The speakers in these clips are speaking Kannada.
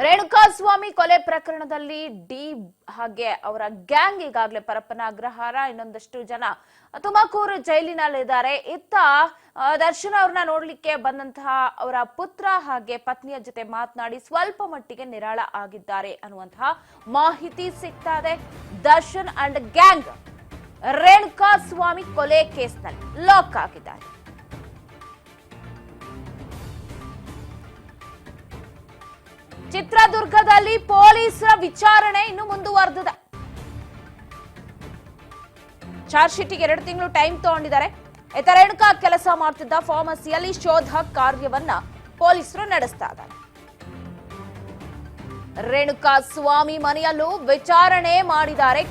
ರೇಣುಕಾಸ್ವಾಮಿ ಕೊಲೆ ಪ್ರಕರಣದಲ್ಲಿ ಡಿ ಹಾಗೆ ಅವರ ಗ್ಯಾಂಗ್ ಈಗಾಗಲೇ ಪರಪ್ಪನ ಅಗ್ರಹಾರ ಇನ್ನೊಂದಷ್ಟು ಜನ ತುಮಕೂರು ಜೈಲಿನಲ್ಲಿದ್ದಾರೆ. ಇತ್ತ ದರ್ಶನ್ ಅವ್ರನ್ನ ನೋಡ್ಲಿಕ್ಕೆ ಬಂದಂತಹ ಅವರ ಪುತ್ರ ಹಾಗೆ ಪತ್ನಿಯ ಜೊತೆ ಮಾತನಾಡಿ ಸ್ವಲ್ಪ ಮಟ್ಟಿಗೆ ನಿರಾಳ ಆಗಿದ್ದಾರೆ ಅನ್ನುವಂತಹ ಮಾಹಿತಿ ಸಿಗ್ತಾ ಇದೆ. ದರ್ಶನ್ ಅಂಡ್ ಗ್ಯಾಂಗ್ ರೇಣುಕಾಸ್ವಾಮಿ ಕೊಲೆ ಕೇಸ್ನಲ್ಲಿ ಲಾಕ್ ಆಗಿದ್ದಾರೆ. ಚಿತ್ರದುರ್ಗದಲ್ಲಿ ಪೊಲೀಸರ ವಿಚಾರಣೆ ಇನ್ನು ಮುಂದುವರೆದಿದೆ. ಚಾರ್ಜ್ ಶೀಟ್ಗೆ 2 ತಿಂಗಳು ಟೈಮ್ ತಗೊಂಡಿದ್ದಾರೆ. ರೇಣುಕಾ ಕೆಲಸ ಮಾಡ್ತಿದ್ದ ಫಾರ್ಮಸಿಯಲ್ಲಿ ಶೋಧ ಕಾರ್ಯವನ್ನ ಪೊಲೀಸರು ನಡೆಸ್ತಾ ಇದ್ದಾರೆ. ರೇಣುಕಾ ಸ್ವಾಮಿ ಮನೆಯಲ್ಲೂ ವಿಚಾರಣೆ ಮಾಡಿದ್ದಾರೆ.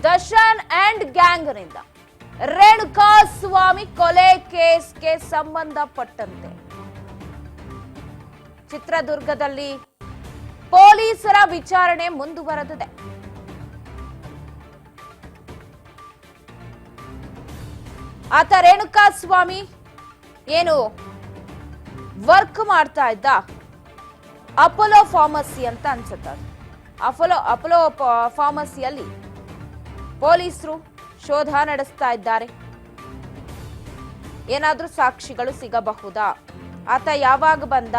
ದರ್ಶನ್ ಅಂಡ್ ಗ್ಯಾಂಗ್ನಿಂದ ರೇಣುಕಾಸ್ವಾಮಿ ಕೊಲೆ ಕೇಸ್ಗೆ ಸಂಬಂಧಪಟ್ಟಂತೆ ಚಿತ್ರದುರ್ಗದಲ್ಲಿ ಪೊಲೀಸರ ವಿಚಾರಣೆ ಮುಂದುವರೆದಿದೆ. ಆತ ರೇಣುಕಾಸ್ವಾಮಿ ಏನು ವರ್ಕ್ ಮಾಡ್ತಾ ಇದ್ದ ಅಪೋಲೋ ಫಾರ್ಮಸಿ ಅಂತ ಅನ್ಸುತ್ತೆ. ಅಪೋಲೋ ಫಾರ್ಮಸಿಯಲ್ಲಿ ಪೊಲೀಸರು ಶೋಧ ನಡೆಸ್ತಾ ಇದ್ದಾರೆ. ಏನಾದ್ರೂ ಸಾಕ್ಷಿಗಳು ಸಿಗಬಹುದಾ, ಆತ ಯಾವಾಗ ಬಂದ,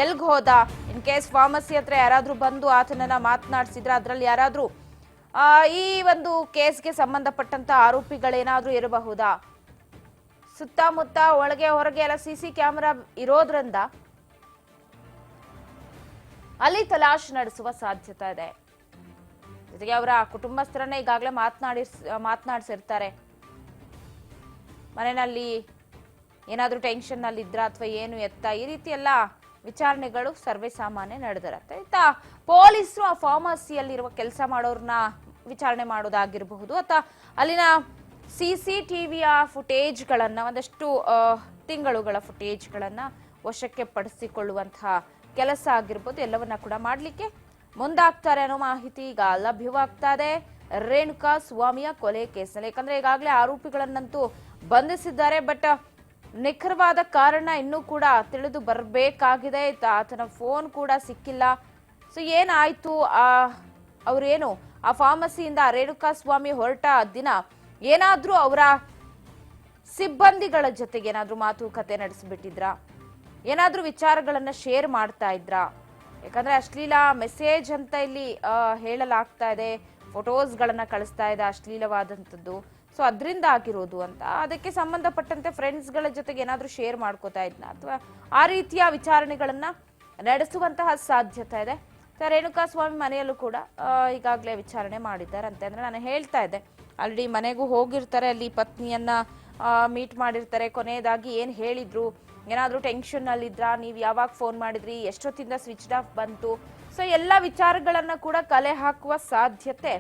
ಎಲ್ಗ್ ಹೋದ, ಇನ್ ಕೇಸ್ ಫಾರ್ಮಸಿ ಹತ್ರ ಯಾರಾದ್ರೂ ಬಂದು ಆತನನ್ನ ಮಾತನಾಡಿಸಿದ್ರೆ ಅದ್ರಲ್ಲಿ ಯಾರಾದ್ರೂ ಈ ಒಂದು ಕೇಸ್ಗೆ ಸಂಬಂಧಪಟ್ಟಂತ ಆರೋಪಿಗಳೇನಾದ್ರೂ ಇರಬಹುದಾ, ಸುತ್ತಮುತ್ತ ಒಳಗೆ ಹೊರಗೆ ಎಲ್ಲ ಸಿಸಿ ಕ್ಯಾಮೆರಾ ಇರೋದ್ರಿಂದ ಅಲ್ಲಿ ತಲಾಶ್ ನಡೆಸುವ ಸಾಧ್ಯತೆ ಇದೆ. ಜೊತೆಗೆ ಅವರ ಕುಟುಂಬಸ್ಥರನ್ನ ಈಗಾಗಲೇ ಮಾತನಾಡಿಸಿರ್ತಾರೆ. ಮನೆಯಲ್ಲಿ ಏನಾದ್ರೂ ಟೆನ್ಷನ್ ನಲ್ಲಿ ಇದ್ರ ಅಥವಾ ಏನು ಎತ್ತ ಈ ರೀತಿ ಎಲ್ಲ ವಿಚಾರಣೆಗಳು ಸರ್ವೇ ಸಾಮಾನ್ಯ ನಡೆದಿರತ್ತೆ. ಇತ್ತ ಪೊಲೀಸರು ಆ ಫಾರ್ಮಸಿಯಲ್ಲಿರುವ ಕೆಲಸ ಮಾಡೋರ್ನ ವಿಚಾರಣೆ ಮಾಡೋದಾಗಿರಬಹುದು ಅಥವಾ ಅಲ್ಲಿನ CCTVಯ ಫುಟೇಜ್ಗಳನ್ನ ಒಂದಷ್ಟು ತಿಂಗಳುಗಳ ಫುಟೇಜ್ಗಳನ್ನ ವಶಕ್ಕೆ ಪಡಿಸಿಕೊಳ್ಳುವಂತಹ ಕೆಲಸ ಆಗಿರ್ಬೋದು, ಎಲ್ಲವನ್ನ ಕೂಡ ಮಾಡ್ಲಿಕ್ಕೆ ಮುಂದಾಗ್ತಾರೆ ಅನ್ನೋ ಮಾಹಿತಿ ಈಗ ಲಭ್ಯವಾಗ್ತಾ ಇದೆ ರೇಣುಕಾ ಸ್ವಾಮಿಯ ಕೊಲೆ ಕೇಸ್ನಲ್ಲಿ. ಯಾಕಂದ್ರೆ ಈಗಾಗಲೇ ಆರೋಪಿಗಳನ್ನಂತೂ ಬಂಧಿಸಿದ್ದಾರೆ. ಬಟ್ ನಿಖರವಾದ ಕಾರಣ ಇನ್ನೂ ಕೂಡ ತಿಳಿದು ಬರಬೇಕಾಗಿದೆ. ಆತನ ಫೋನ್ ಕೂಡ ಸಿಕ್ಕಿಲ್ಲ. ಸೊ ಏನಾಯ್ತು, ಅವ್ರೇನು ಆ ಫಾರ್ಮಸಿಯಿಂದ ರೇಣುಕಾಸ್ವಾಮಿ ಹೊರಟ ದಿನ ಏನಾದ್ರೂ ಅವರ ಸಿಬ್ಬಂದಿಗಳ ಜೊತೆಗೆ ಏನಾದ್ರೂ ಮಾತುಕತೆ ನಡೆಸಿಬಿಟ್ಟಿದ್ರ, ಏನಾದ್ರೂ ವಿಚಾರಗಳನ್ನ ಶೇರ್ ಮಾಡ್ತಾ ಇದ್ರ? ಯಾಕಂದ್ರೆ ಅಶ್ಲೀಲ ಮೆಸೇಜ್ ಅಂತ ಇಲ್ಲಿ ಹೇಳಲಾಗ್ತಾ ಇದೆ, ಫೋಟೋಸ್ಗಳನ್ನ ಕಳಿಸ್ತಾ ಇದೆ ಅಶ್ಲೀಲವಾದಂಥದ್ದು. ಸೊ ಅದರಿಂದ ಆಗಿರೋದು ಅಂತ, ಅದಕ್ಕೆ ಸಂಬಂಧಪಟ್ಟಂತೆ ಫ್ರೆಂಡ್ಸ್ಗಳ ಜೊತೆಗೆ ಏನಾದ್ರೂ ಶೇರ್ ಮಾಡ್ಕೋತಾ ಇದ್ನ ಅಥವಾ ಆ ರೀತಿಯ ವಿಚಾರಣೆಗಳನ್ನ ನಡೆಸುವಂತಹ ಸಾಧ್ಯತೆ ಇದೆ. ರೇಣುಕಾಸ್ವಾಮಿ ಮನೆಯಲ್ಲೂ ಕೂಡ ಈಗಾಗಲೇ ವಿಚಾರಣೆ ಮಾಡಿದ್ದಾರೆ ಅಂತ ಅಂದ್ರೆ ನಾನು ಹೇಳ್ತಾ ಇದ್ದೆ. ಆಲ್ರೆಡಿ ಮನೆಗೂ ಹೋಗಿರ್ತಾರೆ, ಅಲ್ಲಿ ಪತ್ನಿಯನ್ನ ಮೀಟ್ ಮಾಡಿರ್ತಾರೆ. ಕೊನೆಯದಾಗಿ ಏನ್ ಹೇಳಿದ್ರು, ಏನಾದ್ರೂ ಟೆನ್ಷನ್ ಅಲ್ಲಿ ಇದ್ರ, ನೀವು ಯಾವಾಗ ಫೋನ್ ಮಾಡಿದ್ರಿ, ಎಷ್ಟೊತ್ತಿಂದ ಸ್ವಿಚ್ ಆಫ್ ಬಂತು, ಸೊ ಎಲ್ಲ ವಿಚಾರಗಳನ್ನ ಕೂಡ ಕಲೆ ಹಾಕುವ ಸಾಧ್ಯತೆ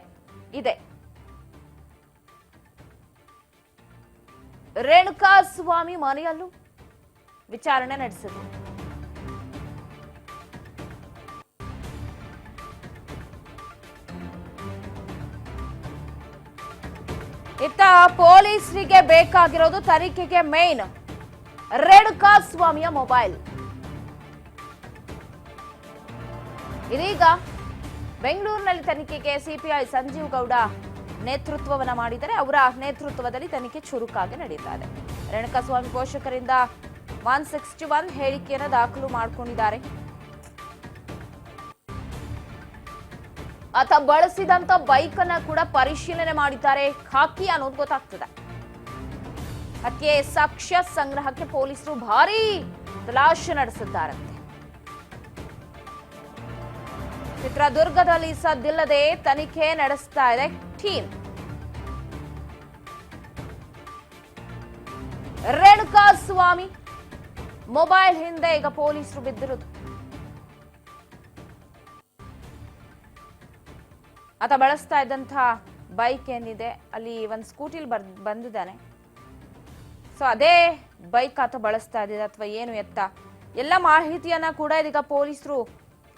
ಇದೆ. ರೇಣುಕಾಸ್ವಾಮಿ ಮನೆಯಲ್ಲೂ ವಿಚಾರಣೆ ನಡೆಸಿದ್ರು. ಇತ್ತ ಪೊಲೀಸರಿಗೆ ಬೇಕಾಗಿರೋದು ತನಿಖೆಗೆ ಮೇನ್ ರೇಣುಕಾಸ್ವಾಮಿಯ ಮೊಬೈಲ್. ಇದೀಗ ಬೆಂಗಳೂರಿನಲ್ಲಿ ತನಿಖೆಗೆ ಸಿಪಿಐ ಸಂಜೀವ್ ಗೌಡ ನೇತೃತ್ವವನ್ನ ಮಾಡಿದರೆ ಅವರ ನೇತೃತ್ವದಲ್ಲಿ ತನಿಖೆ ಚುರುಕಾಗಿ ನಡೀತಾ ಇದೆ. ರೇಣುಕಾಸ್ವಾಮಿ ಪೋಷಕರಿಂದ 161 ಹೇಳಿಕೆಯನ್ನು ದಾಖಲು ಮಾಡಿಕೊಂಡಿದ್ದಾರೆ. ಆತ ಬಳಸಿದಂತ ಬೈಕ್ ಅನ್ನ ಕೂಡ ಪರಿಶೀಲನೆ ಮಾಡಿದ್ದಾರೆ. ಖಾಕಿ ಅನ್ನೋದು ಗೊತ್ತಾಗ್ತದೆ. ಹತ್ಯೆ ಸಾಕ್ಷ್ಯ ಸಂಗ್ರಹಕ್ಕೆ ಪೊಲೀಸರು ಭಾರೀ ತಲಾಶೆ ನಡೆಸಿದ್ದಾರಂತೆ. ಚಿತ್ರದುರ್ಗದಲ್ಲಿ ಸದ್ದಿಲ್ಲದೆ ತನಿಖೆ ನಡೆಸ್ತಾ ಇದೆ ಟೀಮ್. ರೇಣುಕಾಸ್ವಾಮಿ ಮೊಬೈಲ್ ಹಿಂದೆ ಈಗ ಪೊಲೀಸರು ಬಿದ್ದಿರುವುದು. ಆತ ಬಳಸ್ತಾ ಇದ್ದಂತಹ ಬೈಕ್ ಏನಿದೆ, ಅಲ್ಲಿ ಒಂದು ಸ್ಕೂಟಿಲಿ ಬಂದಿದ್ದಾನೆ. ಸೊ ಅದೇ ಬೈಕ್ ಆತ ಬಳಸ್ತಾ ಇದ್ದಿದೆ ಅಥವಾ ಏನು ಎತ್ತ, ಎಲ್ಲ ಮಾಹಿತಿಯನ್ನ ಕೂಡ ಇದೀಗ ಪೊಲೀಸರು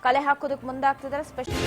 ಕಲೆ ಹಾಕೋದಕ್ಕೆ ಮುಂದಾಗ್ತಿದ್ದಾರೆ. ಸ್ಪೆಷಲ್